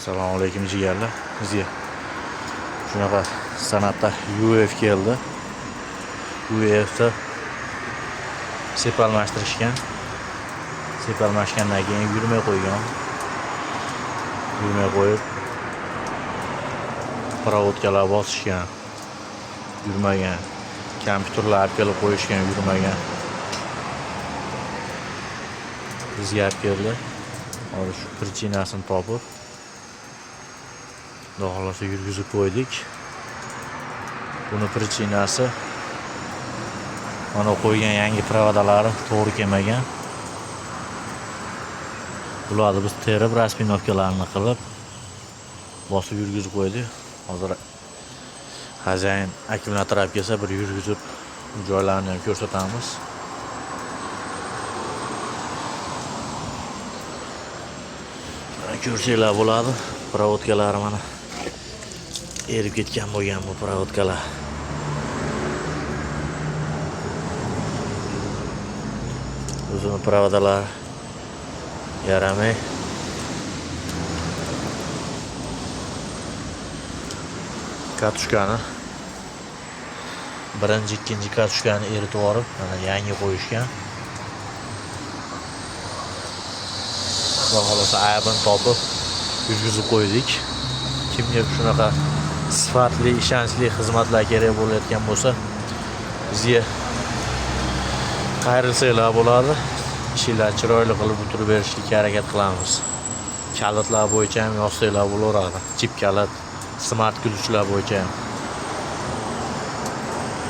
Assalomu alaykum jigarlar. Bizga shunaqa san'atda UF keldi. UF'da sepalmashtirishgan. Sepalmashgandan keyin yurmay qo'ygan. Yurmay qo'yib provodkalar bosishgan. Yurmagan. Kompyuterlar olib kelib qo'yishgan, yurmagan. Bizga olib keldi. Hozir shu prichinasini topib Xudo yurgizib qo'ydik. Buni prichinasi mana qo'ygan yangi provodalari to'g'ri kelmagan. Bularni biz terib raspinovkalarini qilib bosib yurgizib qo'ydik. Hozir xo'jayin akkumulyator olib kelsa bir yurgizib joylarini ham ko'rsatamiz. Mana ko'rsanglar bo'ladi. Provodkalari mana erib ketgan bo'lgan bu provodkalar. Uzun provodalar yaramay. Katushkani birinchi, ikkinchi katushkani eritib olib, mana yangi qo'yishgan. Xudo aybini topib yurgizib qo'ydik. Kimga shunaqa sifatli, ishonchli xizmatlar kerak bo'layotgan bo'lsa, bizga qayrilsanglar bo'ladi. Ishlar chiroyli qilib bitirib berishga harakat qilamiz. Kalitlar bo'yicha ham yozsanglar bo'laveradi. Chip kalit, smart ключlar bo'yicha ham.